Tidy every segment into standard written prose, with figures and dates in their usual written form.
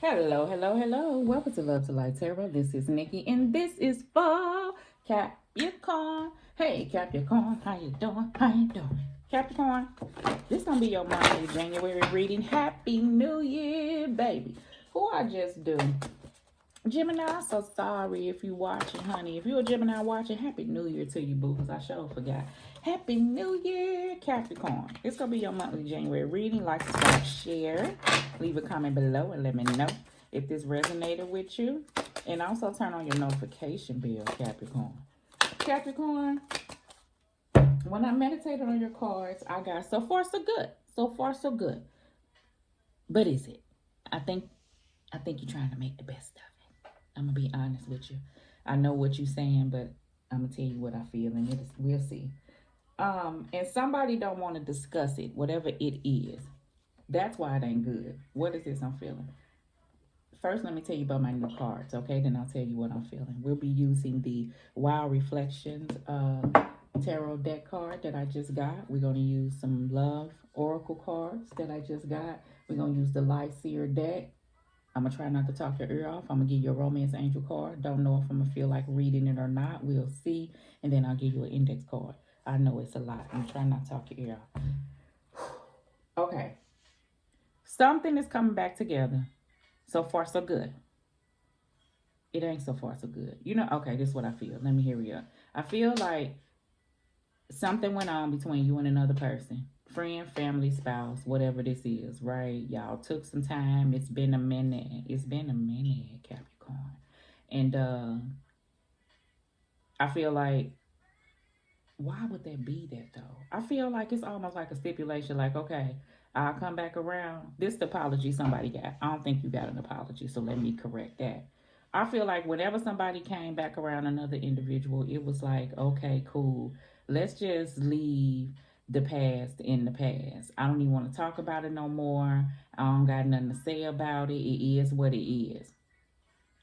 Hello, hello, hello. Welcome to Love to Light Tarot. This is Nikki, and this is for Capricorn. Hey, Capricorn, how you doing? How you doing? Capricorn, this gonna be your monthly January reading. Happy New Year, baby. Who I just do? Gemini, I'm so sorry if you watching, honey. If you're a Gemini watching, Happy New Year to you, boo, because I sure forgot. Happy New Year, Capricorn. It's going to be your monthly January reading. Like, subscribe, share. Leave a comment below and let me know if this resonated with you. And also turn on your notification bell, Capricorn. Capricorn, when I meditated on your cards, I got so far so good. So far so good. But is it? I think I think you're trying to make the best of it. I'm gonna be honest with you. I know what you're saying, but I'm gonna tell you what I feel, and we'll see. And somebody don't want to discuss it, whatever it is. That's why it ain't good. What is this I'm feeling? First, let me tell you about my new cards, okay? Then I'll tell you what I'm feeling. We'll be using the Wild Reflections tarot deck card that I just got. We're going to use some Love Oracle cards that I just got. We're going to use the Light Seer deck. I'm going to try not to talk your ear off. I'm going to give you a Romance Angel card. Don't know if I'm going to feel like reading it or not. We'll see. And then I'll give you an index card. I know it's a lot. I'm trying not to talk your ear off. Okay. Something is coming back together. So far, so good. It ain't so far, so good. Okay, this is what I feel. Let me hear you up. I feel like something went on between you and another person. Friend, family, spouse, whatever this is, right? Y'all took some time. It's been a minute. It's been a minute, Capricorn. And I feel like, why would that be that though? I feel like it's almost like a stipulation, like, okay, I'll come back around. This the apology somebody got. I don't think you got an apology, so let me correct that. I feel like whenever somebody came back around another individual, it was like, okay, cool. Let's just leave the past in the past. I don't even want to talk about it no more. I don't got nothing to say about it. It is what it is.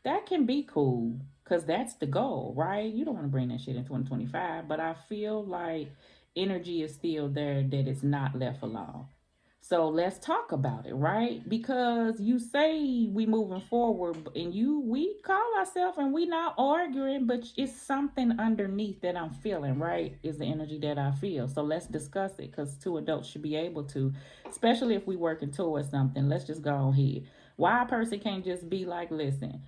That can be cool because that's the goal, right? You don't want to bring that shit in 2025, but I feel like energy is still there that it's not left alone. So let's talk about it, right? Because you say we moving forward, and we call ourselves and we not arguing, but it's something underneath that I'm feeling, right? Is the energy that I feel. So let's discuss it because two adults should be able to, especially if we working towards something. Let's just go on here. Why a person can't just be like, listen,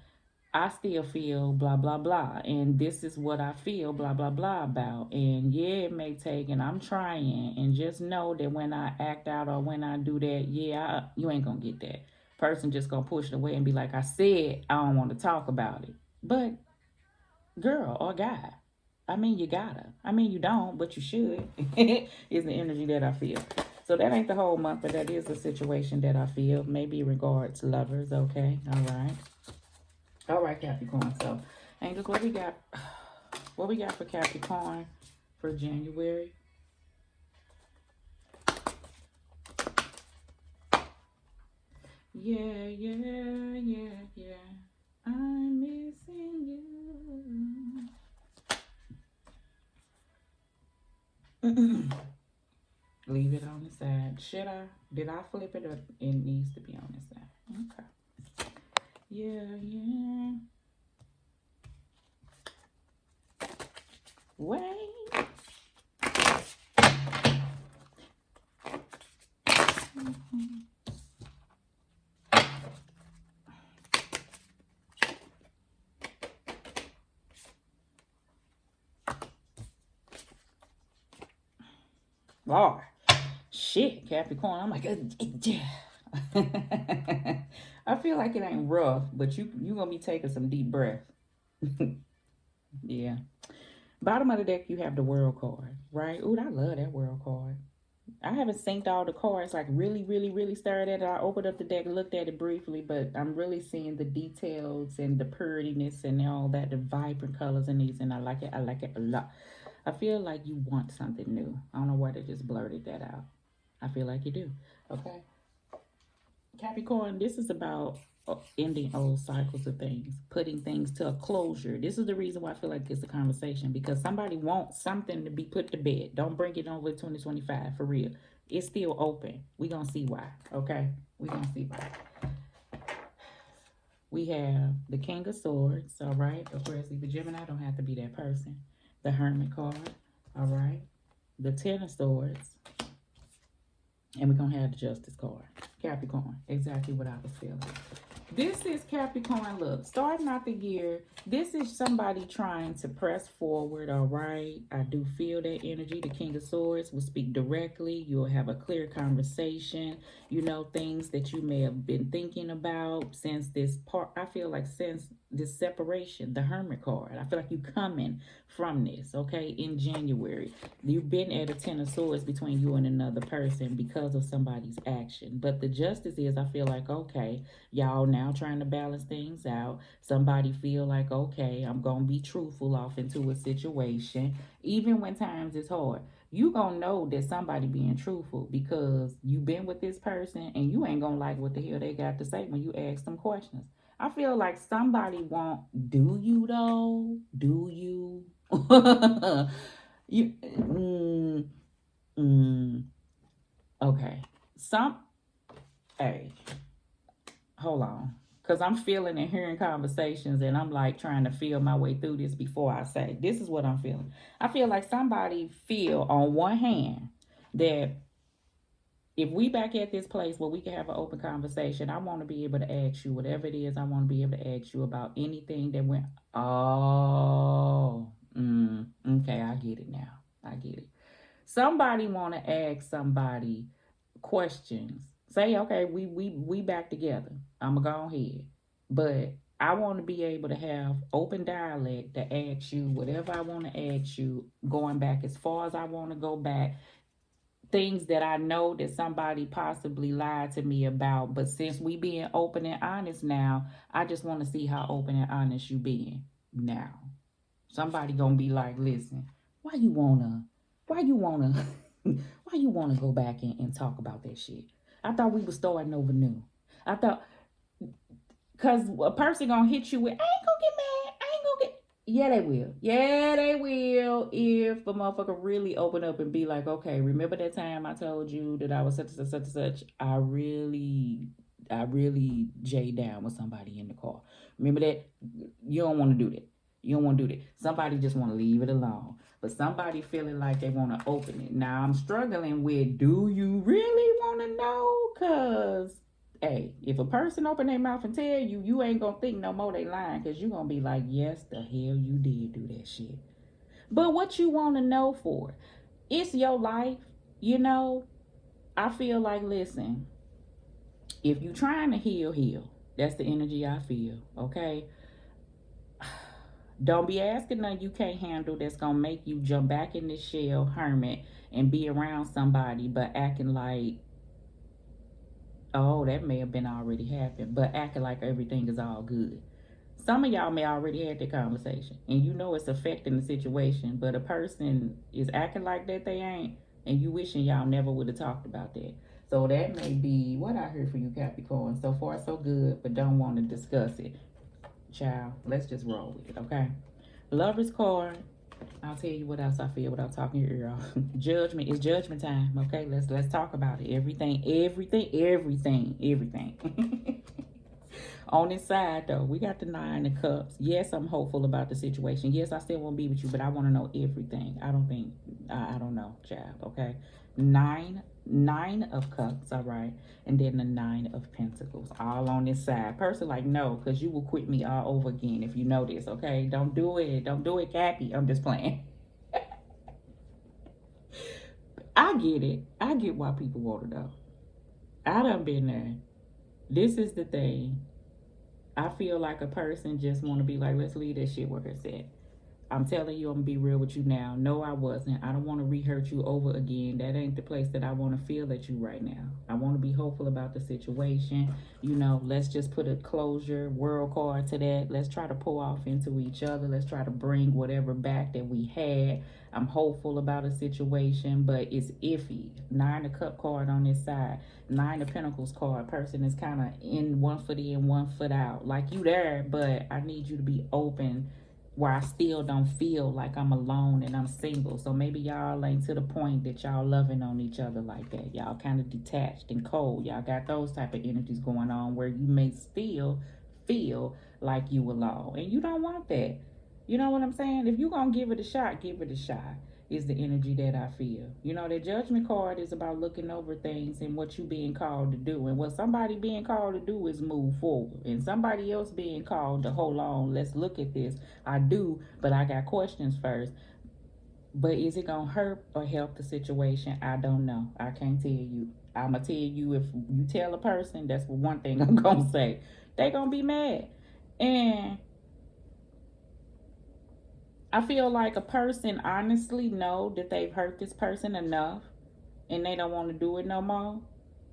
I still feel blah blah blah, and this is what I feel blah blah blah about. And yeah, it may take, and I'm trying, and just know that when I act out or when I do that, yeah, you ain't gonna get that. Person just gonna push it away and be like, I said I don't want to talk about it. But girl or guy, I mean, you gotta. I mean, you don't, but you should. Is the energy that I feel. So that ain't the whole month, but that is a situation that I feel. Maybe regards lovers. Okay, all right. All right, Capricorn. So, angels, what we got? What we got for Capricorn for January? Yeah, yeah, yeah, yeah. I'm missing you. Leave it on the side. Should I? Did I flip it, or it needs to be on the side? Okay. Yeah, yeah. Wait. Mm-hmm. Lord. Shit, Capricorn. I'm like, I feel like it ain't rough, but you gonna be taking some deep breaths. Yeah. Bottom of the deck, you have the World card, right? Ooh, I love that World card. I haven't synced all the cards, like really, really, really stared at it. I opened up the deck, looked at it briefly, but I'm really seeing the details and the prettiness and all that, the vibrant colors in these, and I like it. I like it a lot. I feel like you want something new. I don't know why they just blurted that out. I feel like you do. Okay. Capricorn, this is about ending old cycles of things, putting things to a closure. This is the reason why I feel like it's a conversation, because somebody wants something to be put to bed. Don't bring it over 2025 for real. It's still open. We gonna see why. Okay, we gonna see why. We have the King of Swords, all right? Of course, the Gemini don't have to be that person. The Hermit card, all right? The Ten of Swords, and we're going to have the Justice card. Capricorn, exactly what I was feeling. This is Capricorn. Look, starting out the year, this is somebody trying to press forward, all right? I do feel that energy. The King of Swords will speak directly. You'll have a clear conversation. You know, things that you may have been thinking about since this part. I feel like since this separation, the Hermit card. I feel like you coming from this, okay, in January. You've been at a Ten of Swords between you and another person because of somebody's action. But the Justice is, I feel like, okay, y'all now trying to balance things out. Somebody feel like, okay, I'm gonna be truthful off into a situation, even when times is hard. You gonna know that somebody being truthful because you been with this person and you ain't gonna like what the hell they got to say when you ask them questions. I feel like somebody want, do you though? Do you? you mm, okay. Some hey, hold on. Because I'm feeling and hearing conversations and I'm like trying to feel my way through this before I say, this is what I'm feeling. I feel like somebody feel on one hand that if we back at this place where we can have an open conversation, I want to be able to ask you whatever it is. I want to be able to ask you about anything that went, oh, okay, I get it now. I get it. Somebody want to ask somebody questions. Say, okay, we back together. I'm gonna go ahead, but I want to be able to have open dialect to ask you whatever I want to ask you, going back as far as I want to go back. Things that I know that somebody possibly lied to me about, but since we being open and honest now, I just want to see how open and honest you being now. Somebody gonna be like, listen, why you wanna, why you wanna, why you wanna go back and talk about that shit? I thought we was starting over new. I thought, cause a person gonna hit you with, I ain't gonna get mad, I ain't gonna get. Yeah, they will. Yeah, they will. If a motherfucker really open up and be like, okay, remember that time I told you that I was such and such and such. I really J down with somebody in the car. Remember that? You don't want to do that. You don't want to do that. Somebody just want to leave it alone. But somebody feeling like they want to open it. Now I'm struggling with, do you really want to know? Cause hey, if a person open their mouth and tell you, you ain't gonna think no more they lying, because you gonna be like, yes, the hell you did do that shit. But what you want to know for? It's your life, you know. I feel like, listen, if you trying to heal, heal. That's the energy I feel, okay? Don't be asking nothing you can't handle that's gonna make you jump back in this shell, hermit, and be around somebody, but acting like, oh, that may have been already happened, but acting like everything is all good. Some of y'all may already had that conversation and you know it's affecting the situation, but a person is acting like that they ain't, and you wishing y'all never would have talked about that. So that may be what I heard for you, Capricorn. So far, so good, but don't want to discuss it. Child, let's just roll with it, okay? Lover's card. I'll tell you what else I feel without talking your ear off. Judgment is judgment time. Okay, let's talk about it. Everything. On this side though, we got the Nine of Cups. Yes, I'm hopeful about the situation. Yes, I still want to be with you, but I want to know everything. I don't think I don't know, child. Okay, nine of Cups. All right, and then the Nine of Pentacles. All on this side. Person like, no, because you will quit me all over again if you know this. Okay, don't do it. Don't do it, Cappy. I'm just playing. I get it. I get why people want to know. I done been there. This is the thing. I feel like a person just want to be like, let's leave that shit where it's at. I'm telling you, I'm gonna be real with you now. No, I wasn't. I don't want to re-hurt you over again. That ain't the place that I want to feel at you right now. I want to be hopeful about the situation. You know, let's just put a closure world card to that. Let's try to pull off into each other. Let's try to bring whatever back that we had. I'm hopeful about a situation, but it's iffy. Nine of Cup card on this side. Nine of Pentacles card. Person is kind of in 1 foot in, 1 foot out. Like you there, but I need you to be open where I still don't feel like I'm alone and I'm single. So maybe y'all ain't to the point that y'all loving on each other like that. Y'all kind of detached and cold. Y'all got those type of energies going on where you may still feel like you alone. And you don't want that. You know what I'm saying? If you're going to give it a shot, give it a shot, is the energy that I feel. You know, the judgment card is about looking over things and what you being called to do. And what somebody being called to do is move forward. And somebody else being called to hold on, let's look at this. I do, but I got questions first. But is it going to hurt or help the situation? I don't know. I can't tell you. I'm going to tell you, if you tell a person, that's one thing I'm going to say. They going to be mad. And I feel like a person honestly know that they've hurt this person enough and they don't want to do it no more.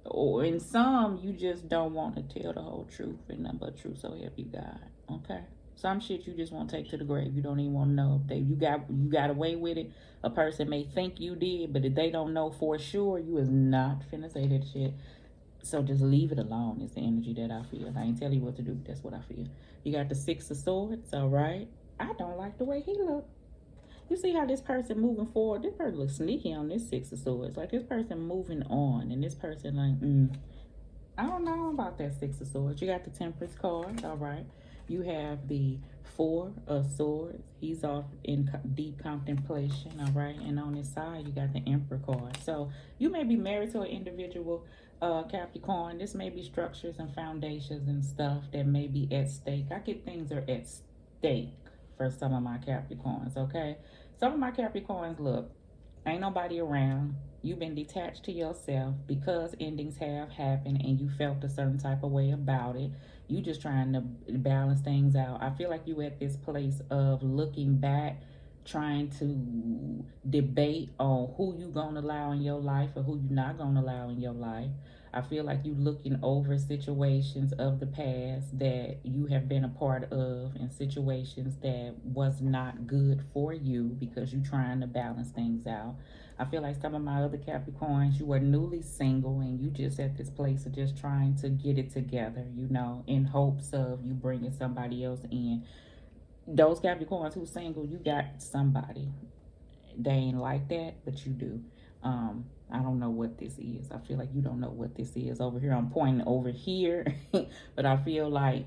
Or in some, you just don't want to tell the whole truth and nothing but truth, so help you God. Okay? Some shit you just won't take to the grave. You don't even want to know if you got away with it. A person may think you did, but if they don't know for sure, you is not finna say that shit. So just leave it alone is the energy that I feel. I ain't tell you what to do, but that's what I feel. You got the Six of Swords, all right? I don't like the way he look. You see how this person moving forward, this person looks sneaky on this Six of Swords. Like this person moving on, and this person like, I don't know about that Six of Swords. You got the Temperance card, all right. You have the Four of Swords. He's off in deep contemplation, all right. And on his side, you got the Emperor card. So you may be married to an individual, Capricorn. This may be structures and foundations and stuff that may be at stake. I get things are at stake for some of my Capricorns, okay? Some of my Capricorns, look, ain't nobody around. You've been detached to yourself because endings have happened and you felt a certain type of way about it. You just trying to balance things out. I feel like you at this place of looking back, trying to debate on who you gonna allow in your life or who you not gonna allow in your life. I feel like you looking over situations of the past that you have been a part of and situations that was not good for you because you trying to balance things out. I feel like some of my other Capricorns, you are newly single and you just at this place of just trying to get it together, you know, in hopes of you bringing somebody else in. Those Capricorns who's single, you got somebody. They ain't like that, but you do. I don't know what this is. I feel like you don't know what this is over here. I'm pointing over here, but I feel like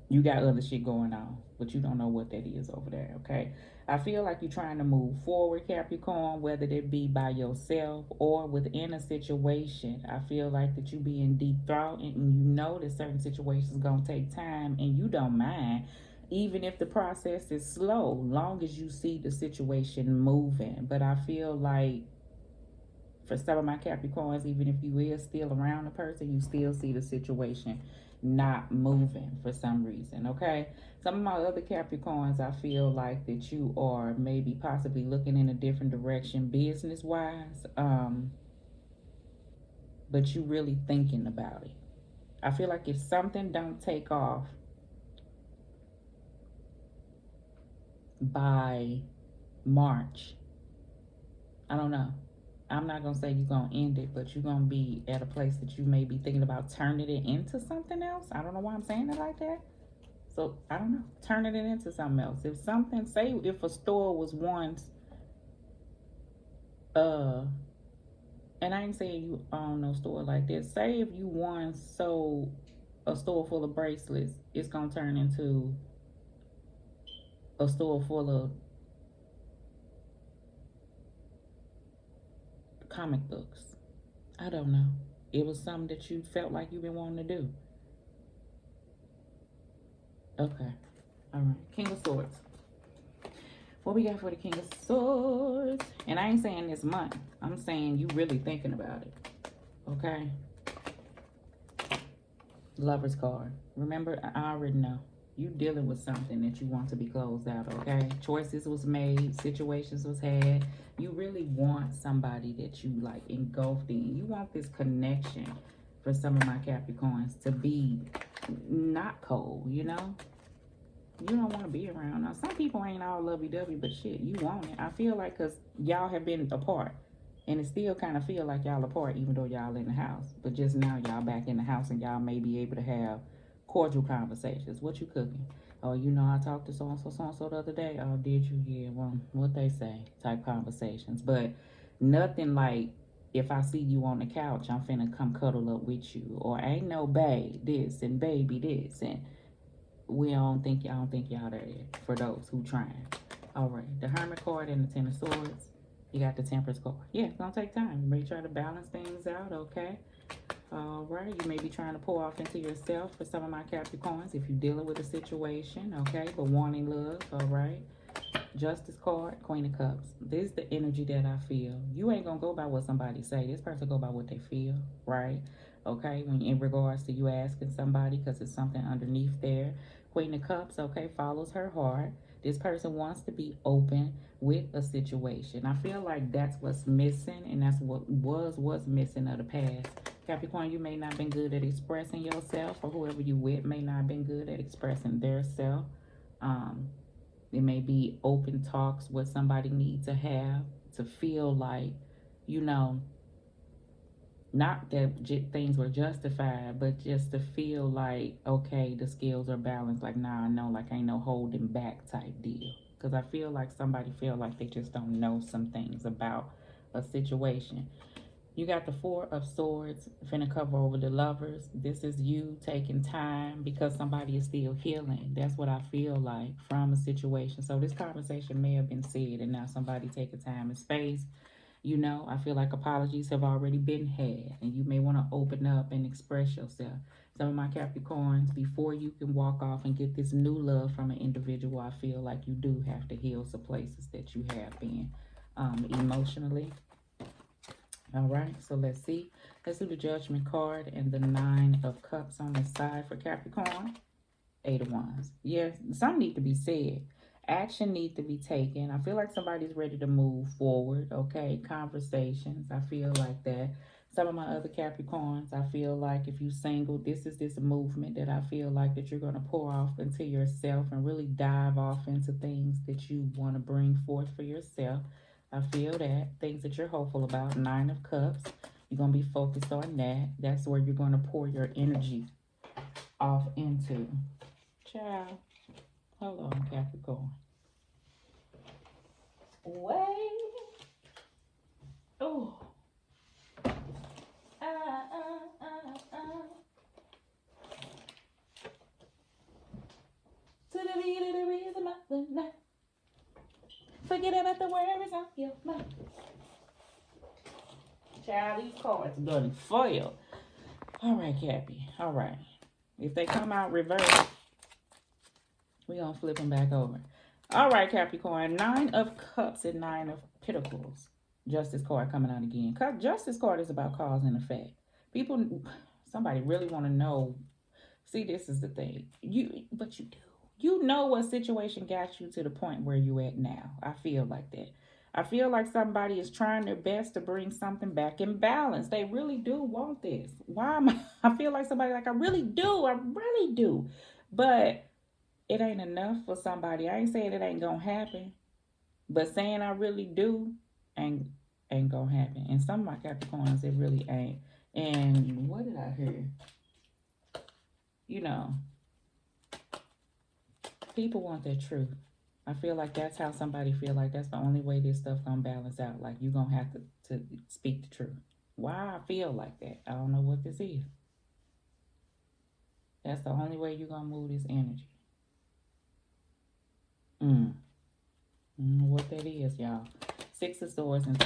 you got other shit going on, but you don't know what that is over there, okay? I feel like you're trying to move forward, Capricorn, whether it be by yourself or within a situation. I feel like that you be in deep thought and you know that certain situations going to take time and you don't mind. Even if the process is slow, long as you see the situation moving. But I feel like for some of my Capricorns, even if you is still around the person, you still see the situation not moving for some reason, okay? Some of my other Capricorns, I feel like that you are maybe possibly looking in a different direction business-wise, but you really thinking about it. I feel like if something don't take off by March, I don't know. I'm not gonna say you're gonna end it, but you're gonna be at a place that you may be thinking about turning it into something else. I don't know why I'm saying it like that. So I don't know, turning it into something else. If something, say if a store was once, and I ain't saying you own no store like this. Say if you once sold a store full of bracelets, it's gonna turn into a store full of comic books. I don't know. It was something that you felt like you've been wanting to do. Okay. All right. King of Swords. What we got for the King of Swords? And I ain't saying this month. I'm saying you really thinking about it. Okay. Lover's card. Remember, I already know. You dealing with something that you want to be closed out, okay? Choices was made. Situations was had. You really want somebody that you like engulfed in. You want this connection for some of my Capricorns to be not cold, you know? You don't want to be around. Now, some people ain't all lovey-dovey, but shit, you want it. I feel like because y'all have been apart. And it still kind of feel like y'all apart even though y'all in the house. But just now y'all back in the house and y'all may be able to have cordial conversations. What you cooking? Oh, you know, I talked to so-and-so the other day. Oh, did you? Yeah, well, what they say type conversations. But nothing like if I see you on the couch, I'm finna come cuddle up with you. Or ain't no babe this and baby this. And I don't think y'all there yet for those who trying. All right, the Hermit card and the Ten of Swords. You got the Temperance card. Yeah, it's gonna take time. You may try to balance things out, okay? All right, you may be trying to pour off into yourself for some of my Capricorns if you're dealing with a situation, okay? But wanting love, all right? Justice card, Queen of Cups. This is the energy that I feel. You ain't gonna go by what somebody say. This person go by what they feel, right? Okay, when in regards to you asking somebody because it's something underneath there. Queen of Cups, okay, follows her heart. This person wants to be open with a situation. I feel like that's what's missing, and that's what's missing of the past. Capricorn, you may not have been good at expressing yourself, or whoever you with may not have been good at expressing their self. It may be open talks what somebody needs to have to feel like, you know, not that things were justified, but just to feel like, okay, the skills are balanced. Like, now I know, like, ain't no holding back type deal. Because I feel like somebody feel like they just don't know some things about a situation. You got the Four of Swords, finna cover over the Lovers. This is you taking time because somebody is still healing. That's what I feel like from a situation. So this conversation may have been said, and now somebody taking time and space. You know, I feel like apologies have already been had, and you may want to open up and express yourself. Some of my Capricorns, before you can walk off and get this new love from an individual, I feel like you do have to heal some places that you have been emotionally. All right, so let's see. Let's do the Judgment card and the Nine of Cups on the side for Capricorn. Eight of Wands. Yes, some need to be said. Action need to be taken. I feel like somebody's ready to move forward, okay? Conversations, I feel like that. Some of my other Capricorns, I feel like if you single, this is this movement that I feel like that you're going to pour off into yourself and really dive off into things that you want to bring forth for yourself. I feel that. Things that you're hopeful about. Nine of Cups. You're going to be focused on that. That's where you're going to pour your energy off into. Child. Hold on, Capricorn. Wait. Oh. To the beat of the rhythm of the night. Forget about the worries on your mind. Child, these cards done for you. All right, Cappy. All right. If they come out reverse, we're going to flip them back over. All right, Capricorn. Nine of Cups and Nine of Pentacles. Justice card coming out again. Justice card is about cause and effect. Somebody really want to know. See, this is the thing. But you do. You know what situation got you to the point where you at now. I feel like that. I feel like somebody is trying their best to bring something back in balance. They really do want this. Why am I feel like somebody like, I really do. But it ain't enough for somebody. I ain't saying it ain't gonna happen, but saying I really do ain't gonna happen. And some of my Capricorns, it really ain't. And what did I hear? You know, people want their truth. I feel like that's how somebody feel like that's the only way this stuff gonna balance out. Like you gonna have to speak the truth. Why I feel like that, I don't know what this is. That's the only way you gonna move this energy. I don't know what that is, y'all. Six of Swords and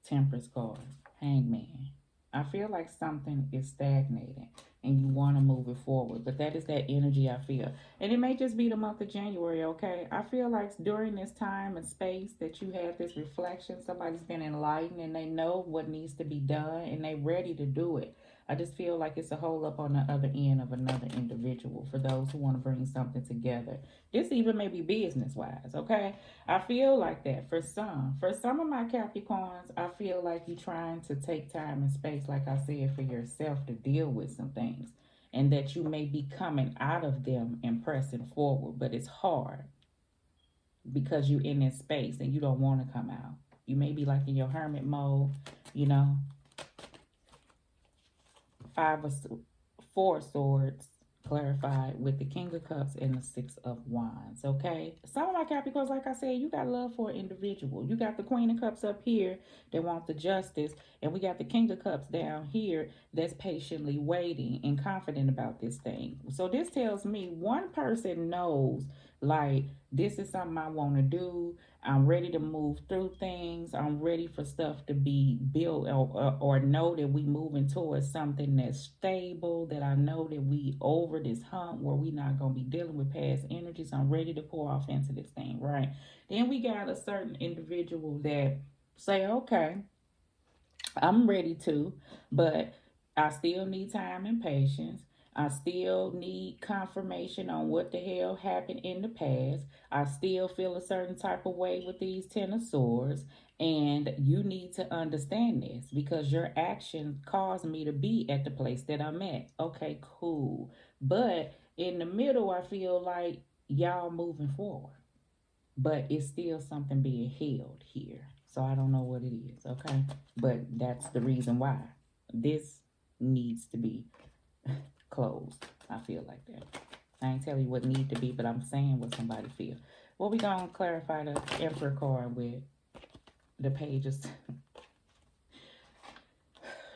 Temperance cards. Hangman. I feel like something is stagnating and you want to move it forward, but that is that energy I feel. And it may just be the month of January, okay? I feel like during this time and space that you had this reflection, somebody's been enlightened and they know what needs to be done and they ready to do it. I just feel like it's a hole up on the other end of another individual for those who want to bring something together. This even may be business-wise, okay? I feel like that for some. For some of my Capricorns, I feel like you're trying to take time and space, like I said, for yourself to deal with some things. And that you may be coming out of them and pressing forward. But it's hard because you're in this space and you don't want to come out. You may be like in your hermit mode, you know. Four of Swords clarified with the King of Cups and the Six of Wands. Okay, some of my Capricorns, like I said, you got love for an individual. You got the Queen of Cups up here that wants the justice, and we got the King of Cups down here that's patiently waiting and confident about this thing. So this tells me one person knows, like, this is something I want to do. I'm ready to move through things. I'm ready for stuff to be built, or know that we moving towards something that's stable, that I know that we over this hump where we not going to be dealing with past energies. I'm ready to pour off into this thing, right? Then we got a certain individual that say, okay, I'm ready to, but I still need time and patience. I still need confirmation on what the hell happened in the past. I still feel a certain type of way with these Ten of Swords. And you need to understand this because your actions caused me to be at the place that I'm at. Okay, cool. But in the middle, I feel like y'all moving forward, but it's still something being held here. So I don't know what it is, okay? But that's the reason why this needs to be closed. I feel like that. I ain't telling you what need to be, but I'm saying what somebody feel. Well, we gonna clarify the Emperor card with the pages.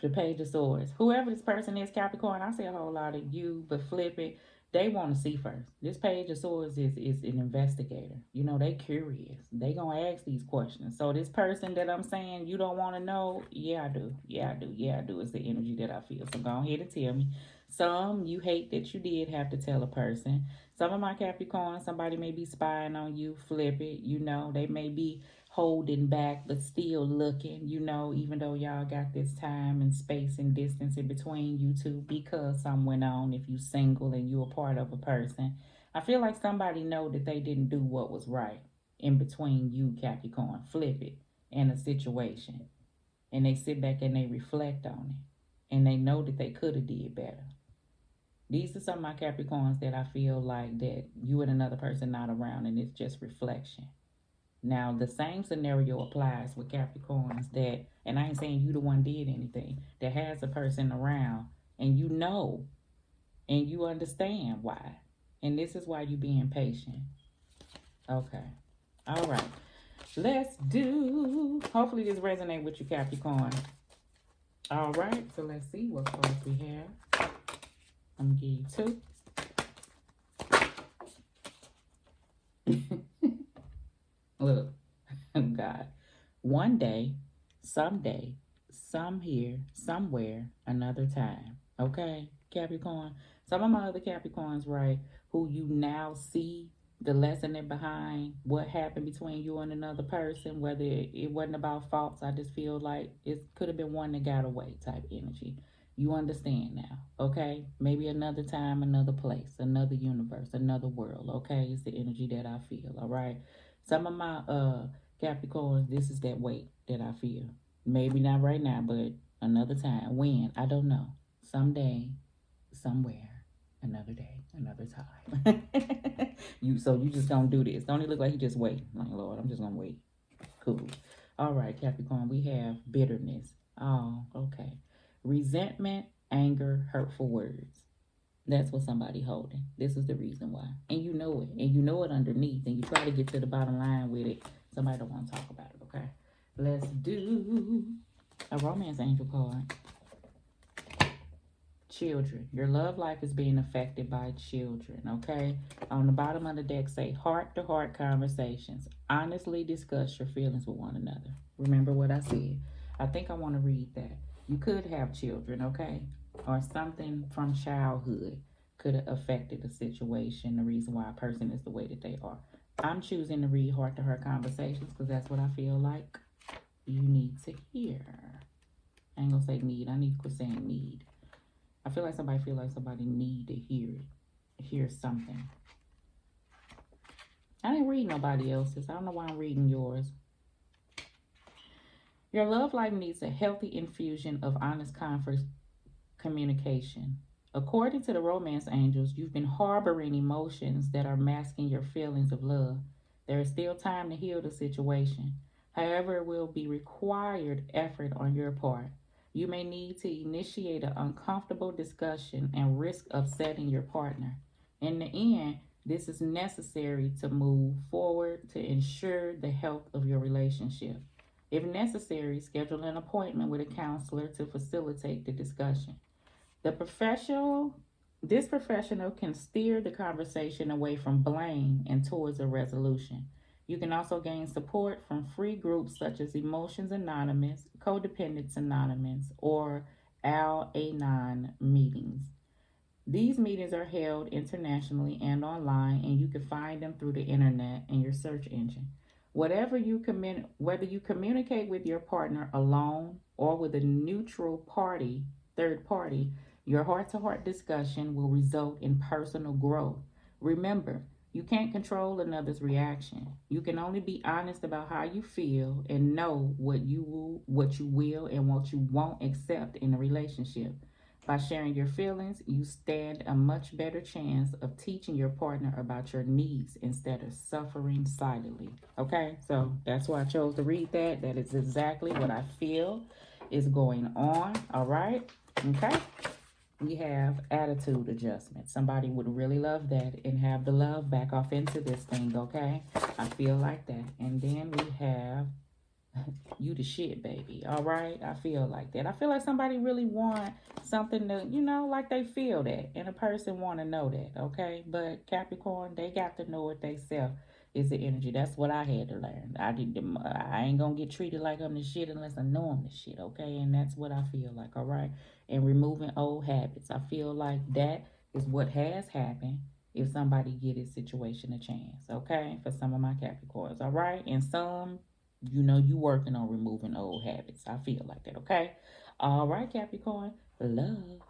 The Page of Swords. Whoever this person is, Capricorn, I say a whole lot of you, but flip it. They want to see first. This Page of Swords is an investigator. You know, they curious. They gonna ask these questions. So this person that I'm saying you don't want to know, yeah, I do. Yeah, I do. Yeah, I do. It's the energy that I feel. So go ahead and tell me. Some you hate that you did have to tell a person. Some of my Capricorn, somebody may be spying on you. Flip it. You know, they may be holding back but still looking, you know, even though y'all got this time and space and distance in between you two because something went on. If you single and you a part of a person, I feel like somebody know that they didn't do what was right in between you, Capricorn. Flip it, in a situation, and they sit back and they reflect on it and they know that they could have did better. These are some of my Capricorns that I feel like that you and another person not around, and it's just reflection. Now, the same scenario applies with Capricorns that, and I ain't saying you the one did anything, that has a person around and you know and you understand why. And this is why you being patient. Okay. All right. Let's do, hopefully this resonate with you, Capricorn. All right. So let's see what cards we have. I'm going to give you two. Look, God. One day, someday, some here, somewhere, another time. Okay, Capricorn? Some of my other Capricorns, right, who you now see the lesson in behind what happened between you and another person, whether it wasn't about faults. I just feel like it could have been one that got away type energy. You understand now, okay? Maybe another time, another place, another universe, another world, okay? It's the energy that I feel, all right? Some of my Capricorns, this is that weight that I feel. Maybe not right now, but another time. When? I don't know. Someday, somewhere, another day, another time. You just gonna do this. Don't it look like you just wait? Like, Lord, I'm just gonna wait. Cool. All right, Capricorn, we have bitterness. Oh, okay. Resentment, anger, hurtful words. That's what somebody holding. This is the reason why. And you know it. And you know it underneath. And you try to get to the bottom line with it. Somebody don't want to talk about it, okay? Let's do a romance angel card. Children. Your love life is being affected by children, okay? On the bottom of the deck say heart-to-heart conversations. Honestly discuss your feelings with one another. Remember what I said. I think I want to read that. You could have children, okay? Or something from childhood could have affected the situation, the reason why a person is the way that they are. I'm choosing to read heart-to-heart conversations because that's what I feel like you need to hear. I ain't gonna say need. I need to quit saying need. I feel like somebody need to hear it, hear something. I didn't read nobody else's. I don't know why I'm reading yours. Your love life needs a healthy infusion of honest communication. According to the romance angels, you've been harboring emotions that are masking your feelings of love. There is still time to heal the situation. However, it will be required effort on your part. You may need to initiate an uncomfortable discussion and risk upsetting your partner. In the end, this is necessary to move forward to ensure the health of your relationship. If necessary, schedule an appointment with a counselor to facilitate the discussion. The professional this professional can steer the conversation away from blame and towards a resolution. You can also gain support from free groups such as Emotions Anonymous, Codependence Anonymous, or Al-Anon meetings. These meetings are held internationally and online, and you can find them through the internet in your search engine. Whether you communicate with your partner alone or with a neutral party, third party, your heart-to-heart discussion will result in personal growth. Remember, you can't control another's reaction. You can only be honest about how you feel and know what you will and what you won't accept in a relationship. By sharing your feelings, you stand a much better chance of teaching your partner about your needs instead of suffering silently. Okay, so that's why I chose to read that. That is exactly what I feel is going on. All right, okay. We have attitude adjustment. Somebody would really love that and have the love back off into this thing, okay? I feel like that. And then we have you the shit, baby. All right, I feel like that. I feel like somebody really want something to, like they feel that, and a person want to know that. Okay, but Capricorn, they got to know it themselves. Is the energy. That's what I had to learn. I ain't gonna get treated like I'm the shit unless I know I'm the shit. Okay, and that's what I feel like. All right, and removing old habits. I feel like that is what has happened. If somebody get his situation a chance, okay, for some of my Capricorns, all right, and some you working on removing old habits. I feel like that, okay? All right, Capricorn. Love.